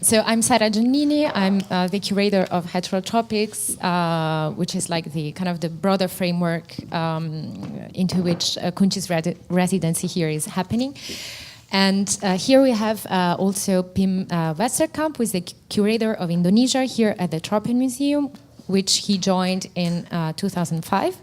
So I'm Sara Giannini. I'm the curator of Heterotropics, which is like the kind of the broader framework into which Kunci's residency here is happening. And here we have also Pim Westerkamp, who is the curator of Indonesia here at the Tropenmuseum, which he joined in 2005.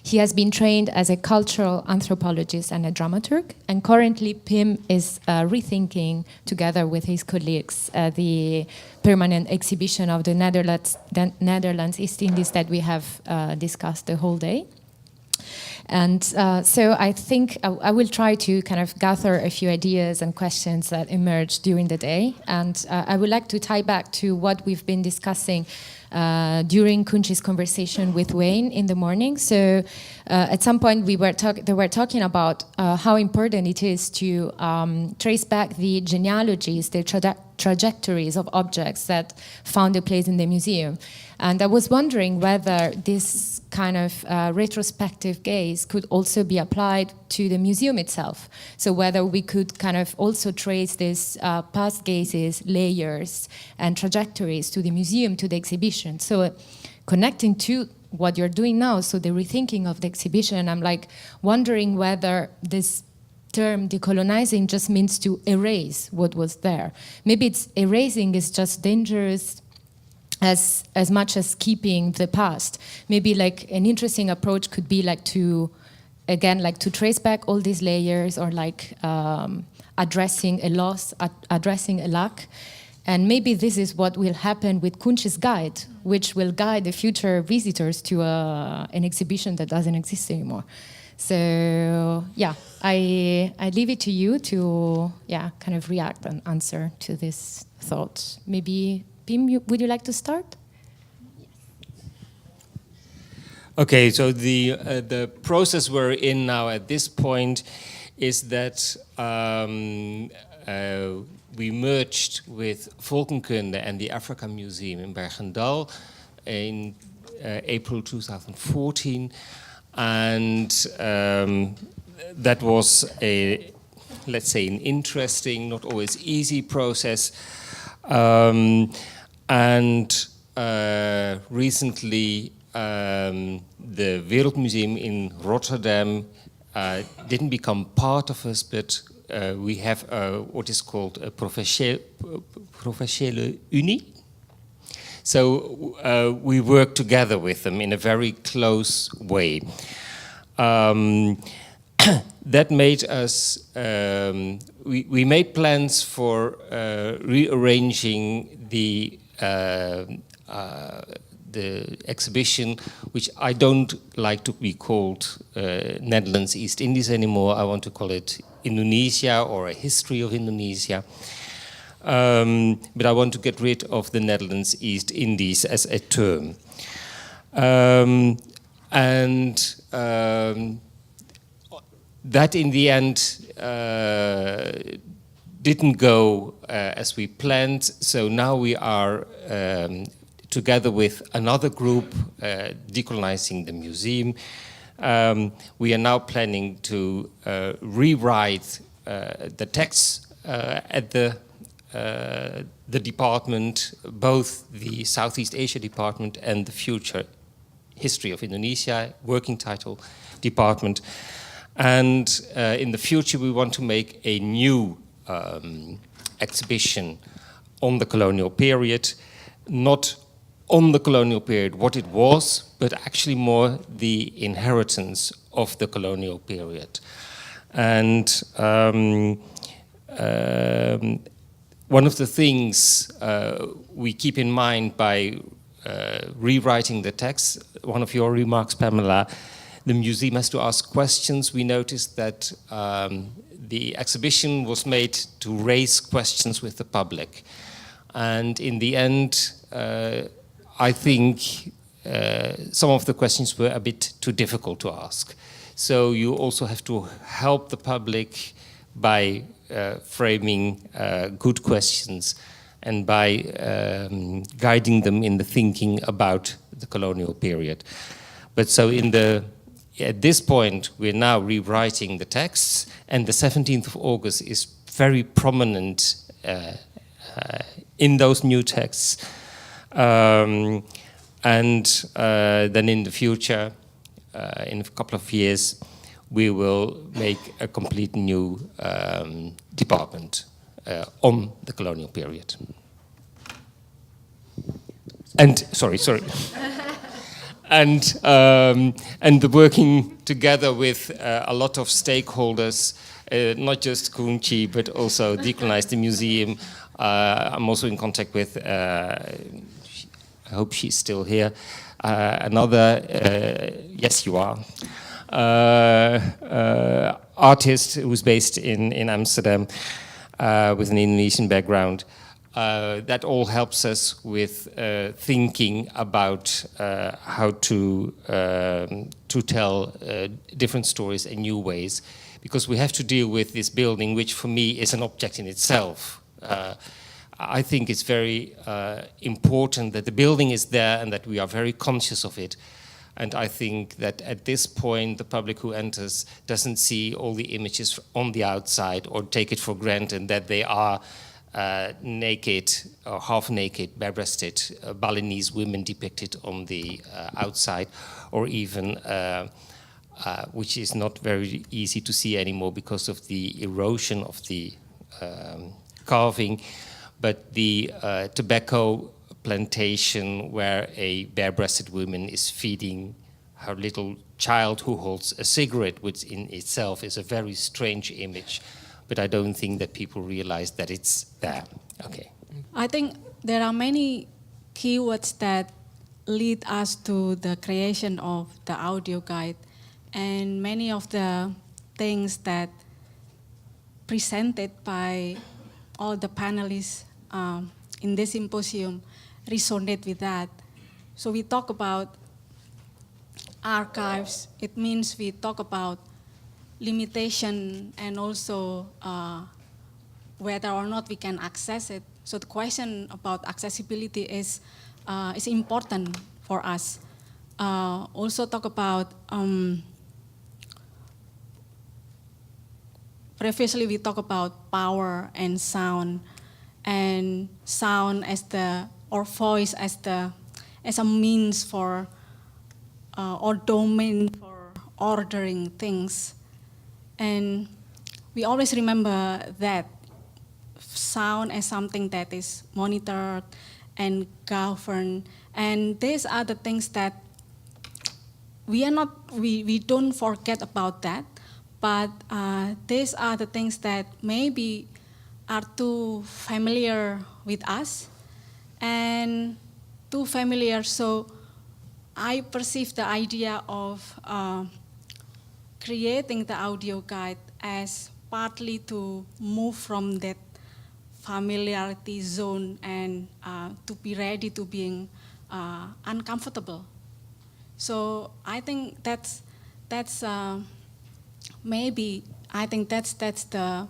He has been trained as a cultural anthropologist and a dramaturg, and currently Pim is rethinking, together with his colleagues, the permanent exhibition of the Netherlands East Indies that we have discussed the whole day. And so I think I will try to kind of gather a few ideas and questions that emerged during the day. And I would like to tie back to what we've been discussing during Kunci's conversation with Wayne in the morning. So at some point they were talking about how important it is to trace back the genealogies, the trajectories of objects that found a place in the museum. And I was wondering whether this kind of retrospective gaze could also be applied to the museum itself. So whether we could kind of also trace these past gazes, layers, and trajectories to the museum, to the exhibition. So connecting to what you're doing now, so the rethinking of the exhibition, I'm like wondering whether this term decolonizing just means to erase what was there. Maybe it's erasing is just dangerous as much as keeping the past. Maybe like an interesting approach could be like to, again, like to trace back all these layers, or like addressing a loss, addressing a lack. And maybe this is what will happen with Kunci's guide, which will guide the future visitors to an exhibition that doesn't exist anymore. So yeah, I leave it to you to kind of react and answer to this thought. Maybe Pim, would you like to start? Okay, so the process we're in now at this point is that we merged with Volkenkunde and the Africa Museum in Bergendal in April 2014, and that was let's say, an interesting, not always easy process. And recently, the Wereldmuseum in Rotterdam didn't become part of us, but we have what is called a professionele unie. So we work together with them in a very close way. That made us, we made plans for rearranging the exhibition, which I don't like to be called Netherlands East Indies anymore. I want to call it Indonesia, or a history of Indonesia. But I want to get rid of the Netherlands East Indies as a term. That in the end didn't go as we planned, so now we are together with another group, Decolonizing the Museum. We are now planning to rewrite the texts at the department, both the Southeast Asia department and the future History of Indonesia working title department. And in the future we want to make a new exhibition on the colonial period, not on the colonial period what it was, but actually more the inheritance of the colonial period. And one of the things we keep in mind by rewriting the text, one of your remarks, Pamela, the museum has to ask questions. We noticed that the exhibition was made to raise questions with the public. And in the end, I think some of the questions were a bit too difficult to ask. So you also have to help the public by framing good questions and by guiding them in the thinking about the colonial period. But so at this point, we're now rewriting the texts, and the 17th of August is very prominent in those new texts. And then in the future, in a couple of years, we will make a complete new department on the colonial period. And sorry. And the working together with a lot of stakeholders, not just KUNCI, but also Decolonizing Museum. I'm also in contact with, I hope she's still here, another, yes you are, artist who's based in Amsterdam with an Indonesian background. That all helps us with thinking about how to tell different stories in new ways, because we have to deal with this building, which for me is an object in itself. I think it's very important that the building is there and that we are very conscious of it. And I think that at this point, the public who enters doesn't see all the images on the outside or take it for granted that they are naked or half-naked, bare-breasted Balinese women depicted on the outside, or even, which is not very easy to see anymore because of the erosion of the carving, but the tobacco plantation where a bare-breasted woman is feeding her little child who holds a cigarette, which in itself is a very strange image. But I don't think that people realize that it's there. Okay. I think there are many keywords that lead us to the creation of the audio guide, and many of the things that presented by all the panelists in this symposium resonate with that. So we talk about archives. It means we talk about limitation and also whether or not we can access it. So the question about accessibility is important for us. Also talk about, previously we talk about power and sound as the, or voice as a means for, or domain for ordering things. And we always remember that sound as something that is monitored and governed. And these are the things that we don't forget about that, but these are the things that maybe are too familiar with us and too familiar. So I perceive the idea of creating the audio guide as partly to move from that familiarity zone and to be ready to being uncomfortable. So I think that's maybe, I think that's the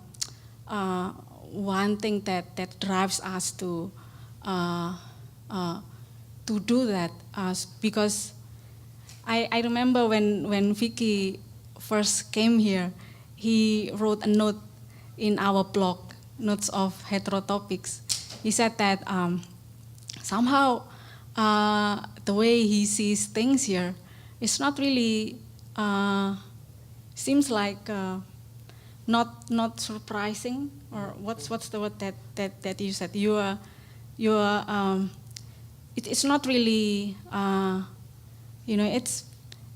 one thing that drives us to do that, because I remember when Fiky first came here, he wrote a note in our blog, Notes of Heterotopics. He said that somehow the way he sees things here is not really, seems like not surprising, or what's the word that you said? It's not really,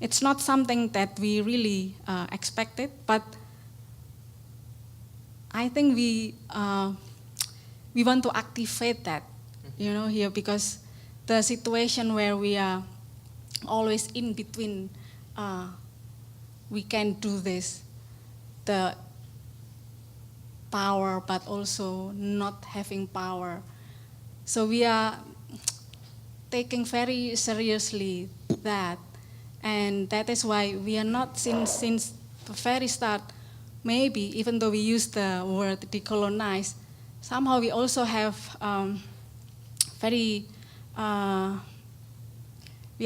it's not something that we really expected, but I think we want to activate that, here, because the situation where we are always in between, we can do this, the power, but also not having power. So we are taking very seriously that, and that is why we are not, since the very start, maybe even though we use the word decolonize, somehow we also have we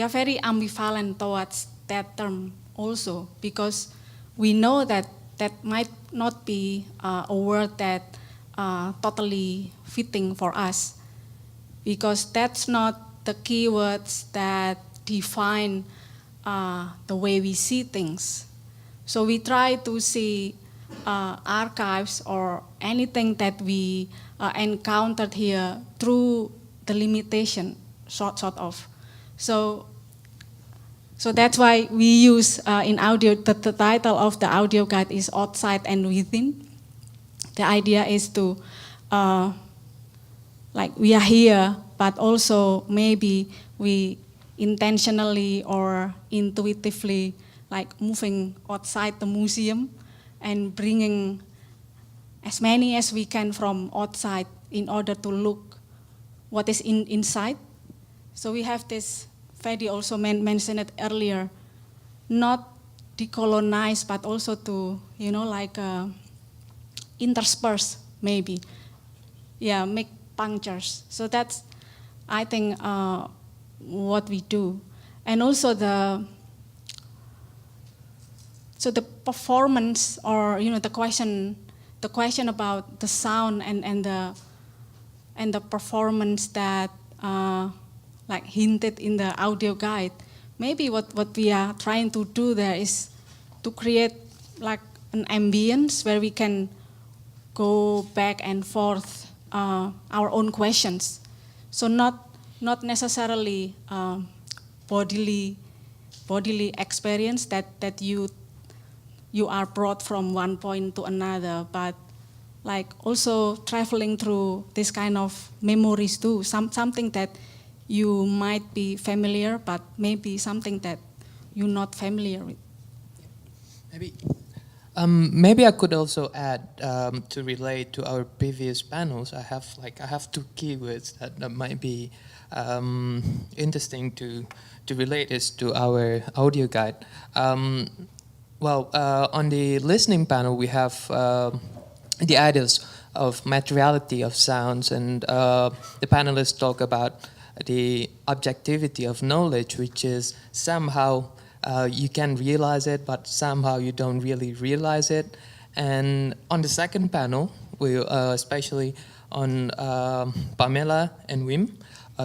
are very ambivalent towards that term also, because we know that might not be a word that totally fitting for us, because that's not the keywords that define the way we see things. So we try to see archives or anything that we encountered here through the limitation, sort of. So that's why we use in audio, the title of the audio guide is Outside and Within. The idea is to, like, we are here, but also maybe we intentionally or intuitively, like, moving outside the museum and bringing as many as we can from outside in order to look what is inside. So we have this, Fedi also mentioned it earlier, not decolonize, but also to, like intersperse maybe. Yeah, make punctures. So that's, I think, what we do. And also the performance, or the question about the sound and the performance that like hinted in the audio guide. Maybe what we are trying to do there is to create like an ambience where we can go back and forth our own questions. So not necessarily bodily experience that you are brought from one point to another, but like also traveling through this kind of memories too, something that you might be familiar, but maybe something that you're not familiar with. Maybe I could also add to relate to our previous panels. I have two keywords that might be interesting to relate this to our audio guide. Well, on the listening panel, we have the ideas of materiality of sounds, and the panelists talk about the objectivity of knowledge, which is somehow you can realize it, but somehow you don't really realize it. And on the second panel, we especially on Pamela and Wim,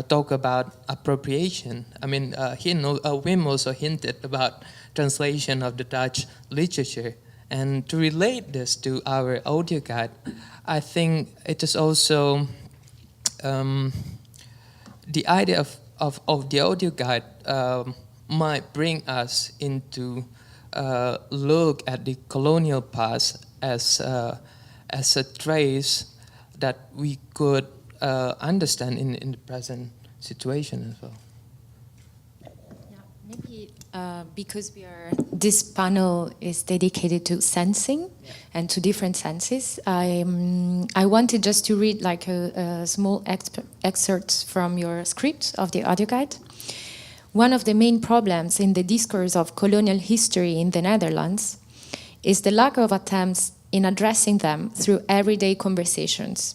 talk about appropriation. I mean, Wim also hinted about translation of the Dutch literature. And to relate this to our audio guide, I think it is also the idea of the audio guide might bring us into look at the colonial past as a trace that we could understand in the present situation as well. Yeah, maybe because this panel is dedicated to sensing and to different senses. I wanted just to read like a small excerpt from your script of the audio guide. One of the main problems in the discourse of colonial history in the Netherlands is the lack of attempts in addressing them through everyday conversations.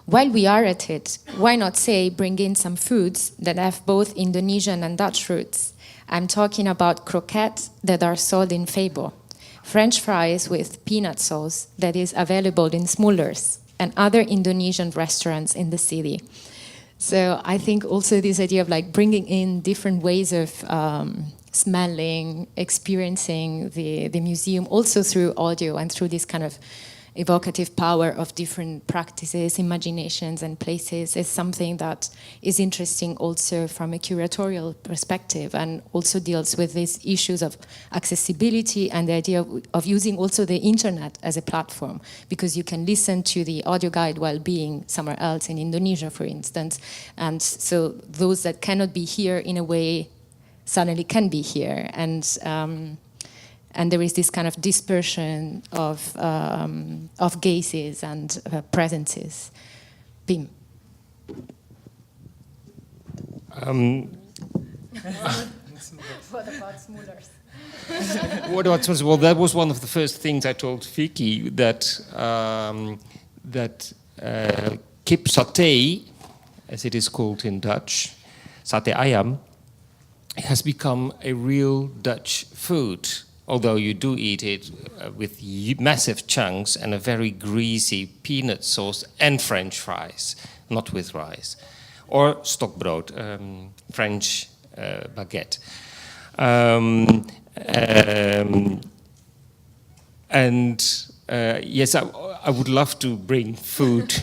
While we are at it, why not say bring in some foods that have both Indonesian and Dutch roots? I'm talking about croquettes that are sold in Febo, French fries with peanut sauce that is available in Smullers and other Indonesian restaurants in the city. So I think also this idea of like bringing in different ways of smelling, experiencing the museum also through audio and through this kind of evocative power of different practices, imaginations and places is something that is interesting also from a curatorial perspective, and also deals with these issues of accessibility and the idea of using also the internet as a platform, because you can listen to the audio guide while being somewhere else in Indonesia, for instance. And so those that cannot be here in a way suddenly can be here. And there is this kind of dispersion of gazes and presences. Bim. What about Smullers? Well, that was one of the first things I told Fiky, that kip satay, as it is called in Dutch, satay ayam, has become a real Dutch food. although you do eat it with massive chunks and a very greasy peanut sauce and French fries, not with rice, or stokbrood, French baguette. Yes, I would love to bring food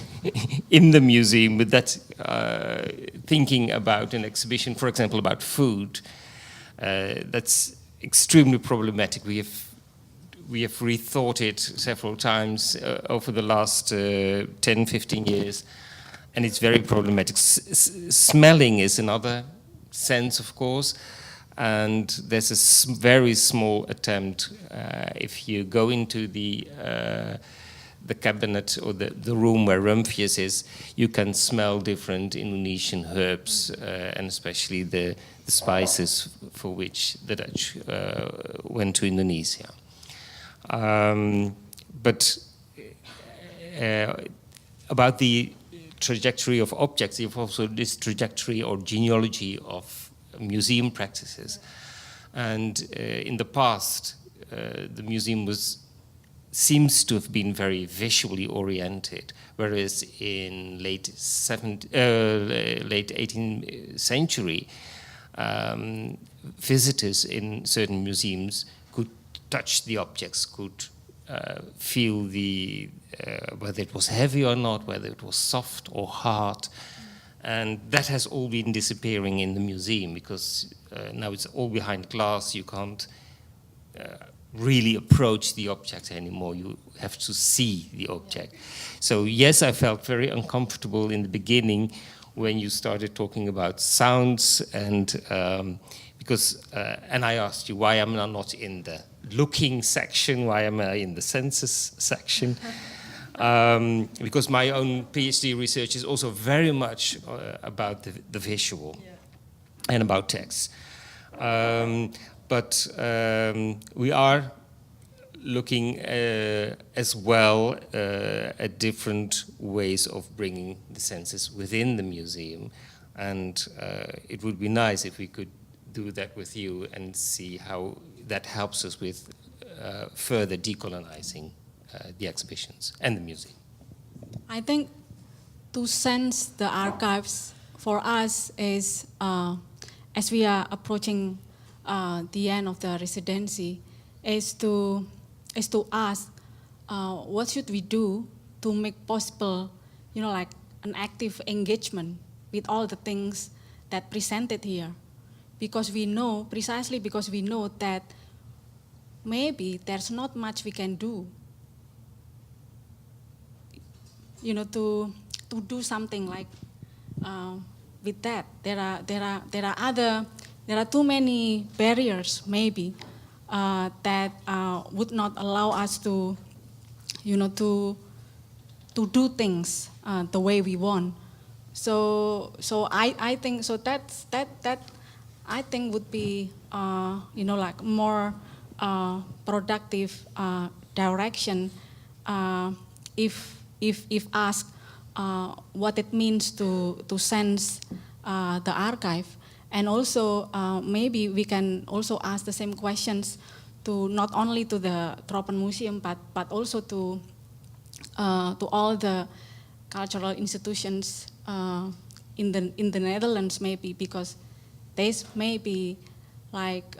in the museum, but that's thinking about an exhibition, for example, about food. That's extremely problematic. We have rethought it several times over the last 10, 15 years, and it's very problematic. Smelling is another sense, of course, and there's a very small attempt. If you go into the cabinet or the room where Rumphius is, you can smell different Indonesian herbs, and especially the spices for which the Dutch went to Indonesia. But about the trajectory of objects, you have also this trajectory or genealogy of museum practices. And in the past, the museum seems to have been very visually oriented, whereas in late 18th century, visitors in certain museums could touch the objects, could feel whether it was heavy or not, whether it was soft or hard. And that has all been disappearing in the museum because now it's all behind glass. You can't really approach the object anymore. You have to see the object. So yes, I felt very uncomfortable in the beginning when you started talking about sounds, and and I asked you, why am I not in the looking section? Why am I in the senses section? Because my own PhD research is also very much about the visual and about text. But we are looking as well at different ways of bringing the senses within the museum. And it would be nice if we could do that with you and see how that helps us with further decolonizing the exhibitions and the museum. I think to sense the archives for us is, as we are approaching the end of the residency, is to ask what should we do to make possible, like an active engagement with all the things that presented here, because we know that maybe there's not much we can do, to do something like with that. There are too many barriers maybe that would not allow us to do things the way we want. So I think so that I think would be like more productive direction if asked what it means to sense the archive. And also maybe we can also ask the same questions to not only to the Tropenmuseum but also to all the cultural institutions in the Netherlands, maybe, because this may be like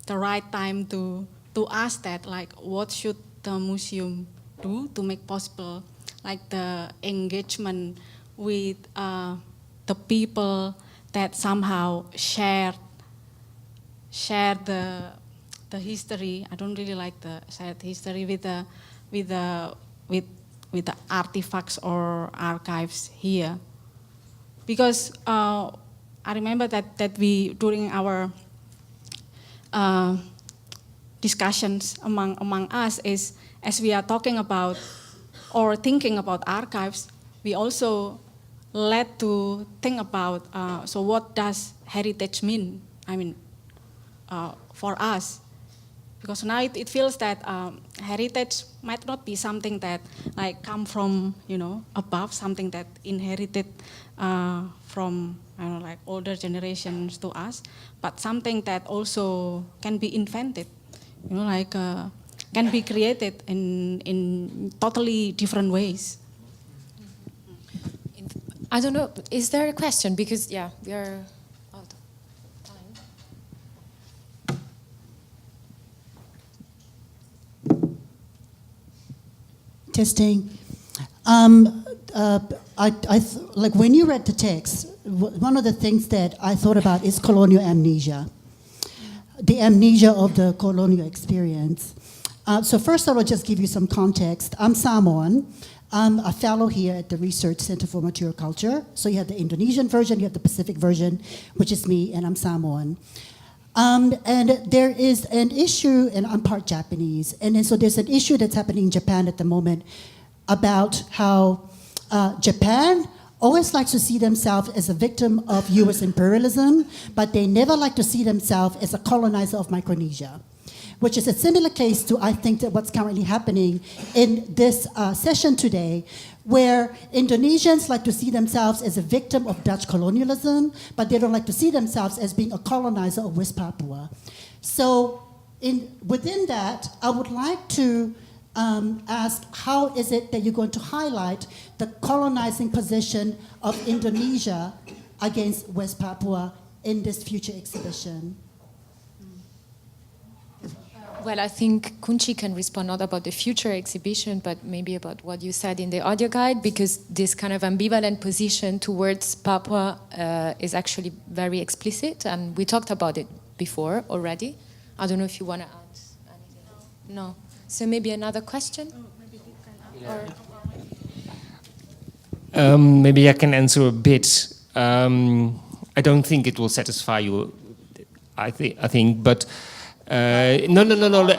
the right time to ask that, like what should the museum do to make possible like the engagement with the people that somehow share the history. I don't really like the shared history with the artifacts or archives here, because I remember that we, during our discussions among us, is as we are talking about or thinking about archives, we also led to think about, so what does heritage mean? I mean, for us, because now it feels that heritage might not be something that like come from above, something that inherited from like older generations to us, but something that also can be invented, can be created in totally different ways. I don't know, is there a question? Because, we are out of time. Testing. Like when you read the text, one of the things that I thought about is colonial amnesia, the amnesia of the colonial experience. So first I will just give you some context. I'm Samoan. I'm a fellow here at the Research Center for Mature Culture. So you have the Indonesian version, you have the Pacific version, which is me, and I'm Samoan. And there is an issue, and I'm part Japanese, and then so there's an issue that's happening in Japan at the moment about how Japan always likes to see themselves as a victim of US imperialism, but they never like to see themselves as a colonizer of Micronesia, which is a similar case to, I think, that what's currently happening in this session today, where Indonesians like to see themselves as a victim of Dutch colonialism, but they don't like to see themselves as being a colonizer of West Papua. So within that, I would like to ask, how is it that you're going to highlight the colonizing position of Indonesia against West Papua in this future exhibition? Well, I think Kunci can respond not about the future exhibition, but maybe about what you said in the audio guide, because this kind of ambivalent position towards Papua is actually very explicit, and we talked about it before already. I don't know if you want to add anything. No. So maybe another question? Maybe I can answer a bit. I don't think it will satisfy you, I think, but no.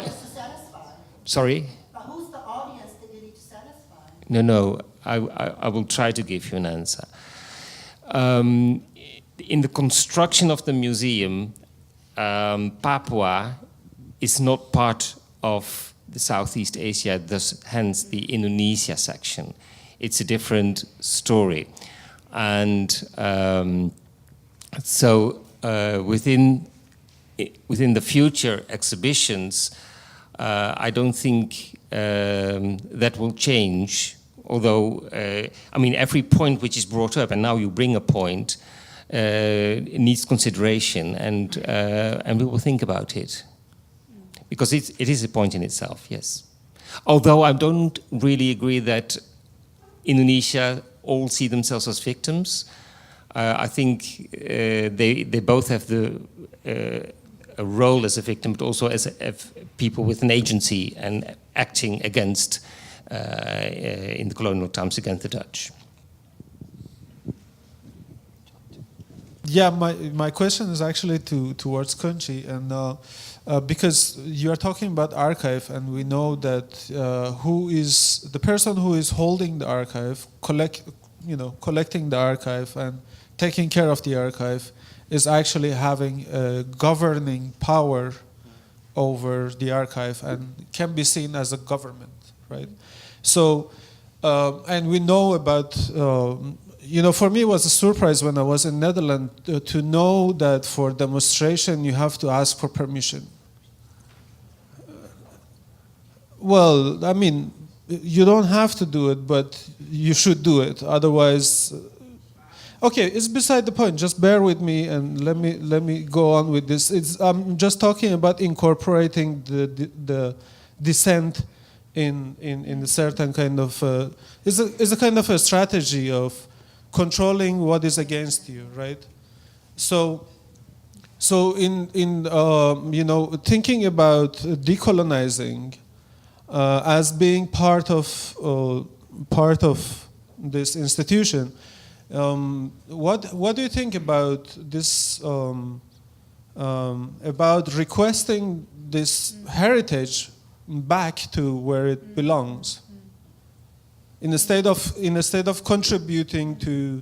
Sorry? But who's the audience that you need to satisfy? No, I will try to give you an answer. In the construction of the museum, Papua is not part of the Southeast Asia, hence the Indonesia section. It's a different story. And so within the future exhibitions, I don't think that will change. Although, every point which is brought up, and now you bring a point, it needs consideration, and we will think about it. Because it is a point in itself, yes. Although I don't really agree that Indonesia all see themselves as victims. I think they both have a role as a victim, but also as people with an agency and acting against, in the colonial times, against the Dutch. Yeah, my question is actually towards Kunci, and because you are talking about archive, and we know that who is the person who is holding the archive, collecting the archive and taking care of the archive, is actually having a governing power over the archive and can be seen as a government, right? So, and we know about. For me, it was a surprise when I was in Netherlands to know that for demonstration you have to ask for permission. Well, you don't have to do it, but you should do it. Otherwise, okay, it's beside the point. Just bear with me and let me go on with this. I'm just talking about incorporating the dissent in a certain kind of. It's a kind of a strategy of controlling what is against you, right? So in thinking about decolonizing as being part of this institution, what do you think about this? About requesting this heritage back to where it belongs? In a state of contributing to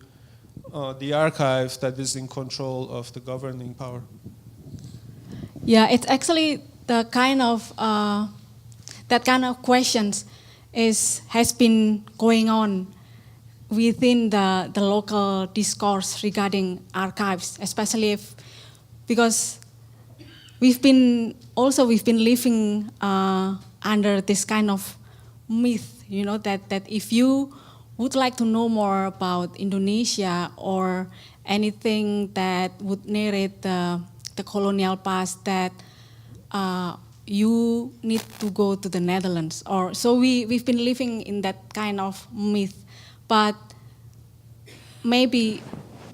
the archive that is in control of the governing power. Yeah, it's actually the kind of that kind of questions has been going on within the local discourse regarding archives, especially because we've been living under this kind of myth, you know, that if you would like to know more about Indonesia or anything that would narrate the colonial past, that you need to go to the Netherlands. Or so we've been living in that kind of myth. But maybe,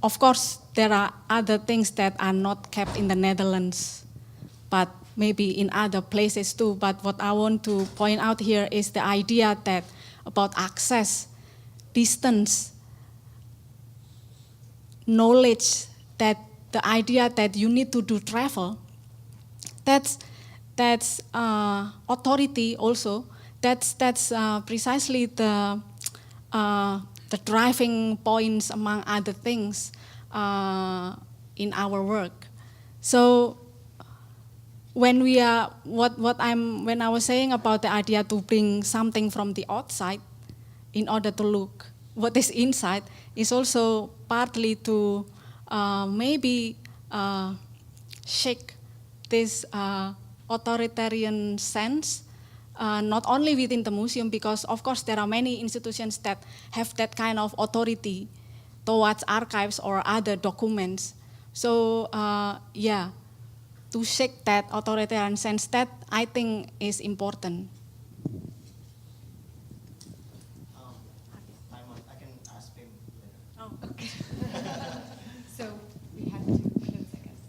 of course, there are other things that are not kept in the Netherlands, but maybe in other places too. But what I want to point out here is the idea that about access, distance, knowledge, that the idea that you need to do travel, that's authority also. That's precisely the driving points among other things in our work. So when I was saying about the idea to bring something from the outside in order to look what is inside, is also partly to maybe shake this authoritarian sense, not only within the museum, because of course there are many institutions that have that kind of authority towards archives or other documents. So yeah, to shake that authoritarian sense, that I think is important. I can ask him later. Oh, okay. So we have to close, I guess.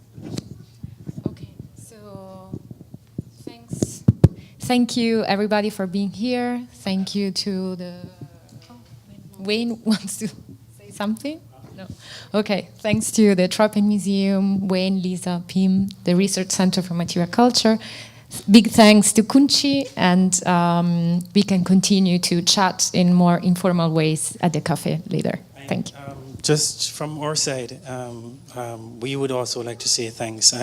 Okay, so thanks. Thank you everybody for being here. Thank you to the... Wayne wants to say something? No. Okay, thanks to the Tropenmuseum, Wayne, Lisa, Pim, the Research Center for Material Culture. Big thanks to Kunci, and we can continue to chat in more informal ways at the cafe later. Thank you. Just from our side, we would also like to say thanks.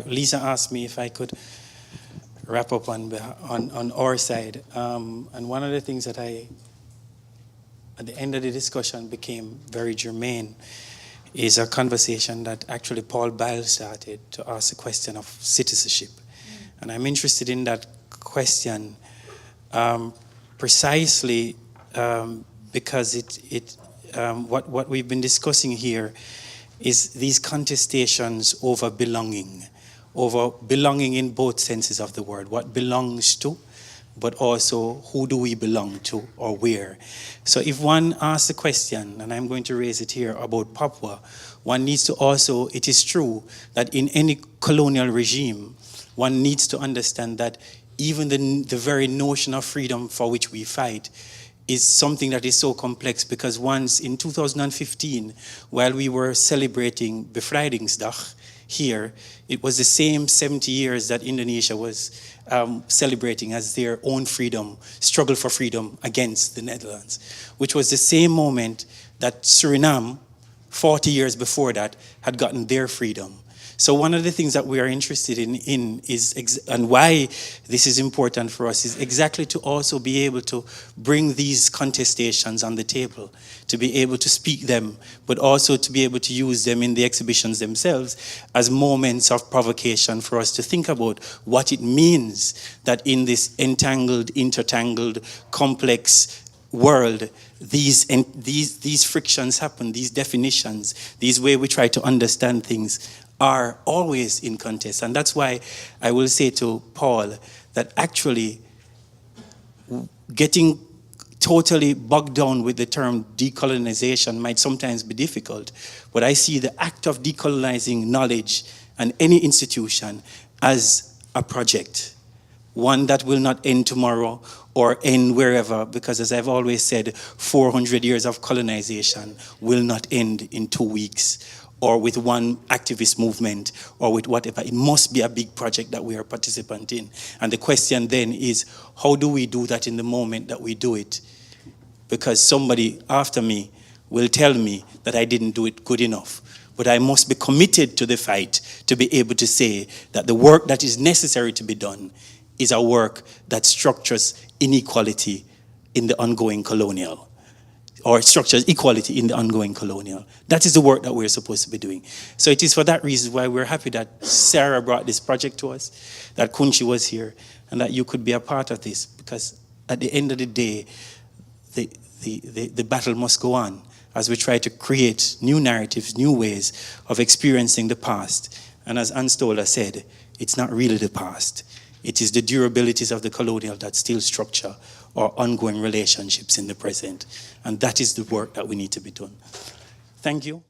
Lisa asked me if I could wrap up on our side. And one of the things that at the end of the discussion became very germane is a conversation that actually Paul Bile started to ask the question of citizenship. And I'm interested in that question precisely because what we've been discussing here is these contestations over belonging in both senses of the word, what belongs to, but also who do we belong to or where. So if one asks the question, and I'm going to raise it here about Papua, one needs to also, it is true that in any colonial regime, one needs to understand that even the very notion of freedom for which we fight is something that is so complex, because once in 2015, while we were celebrating Bevrijdingsdag here, it was the same 70 years that Indonesia was celebrating as their own freedom, struggle for freedom against the Netherlands, which was the same moment that Suriname, 40 years before that, had gotten their freedom. So one of the things that we are interested in is, and why this is important for us, is exactly to also be able to bring these contestations on the table, to be able to speak them, but also to be able to use them in the exhibitions themselves as moments of provocation for us to think about what it means that in this entangled, intertangled, complex world, these frictions happen, these definitions, these ways we try to understand things are always in contest. And that's why I will say to Paul that actually getting totally bogged down with the term decolonization might sometimes be difficult, but I see the act of decolonizing knowledge and any institution as a project, one that will not end tomorrow or end wherever, because as I've always said, 400 years of colonization will not end in 2 weeks or with one activist movement or with whatever. It must be a big project that we are participant in. And the question then is, how do we do that in the moment that we do it? Because somebody after me will tell me that I didn't do it good enough. But I must be committed to the fight to be able to say that the work that is necessary to be done is a work that structures inequality in the ongoing colonial. or structures equality in the ongoing colonial. That is the work that we're supposed to be doing. So it is for that reason why we're happy that Sarah brought this project to us, that Kunci was here, and that you could be a part of this, because at the end of the day, the battle must go on as we try to create new narratives, new ways of experiencing the past. And as Ann Stoler said, it's not really the past. It is the durabilities of the colonial that still structure our ongoing relationships in the present. And that is the work that we need to be done. Thank you.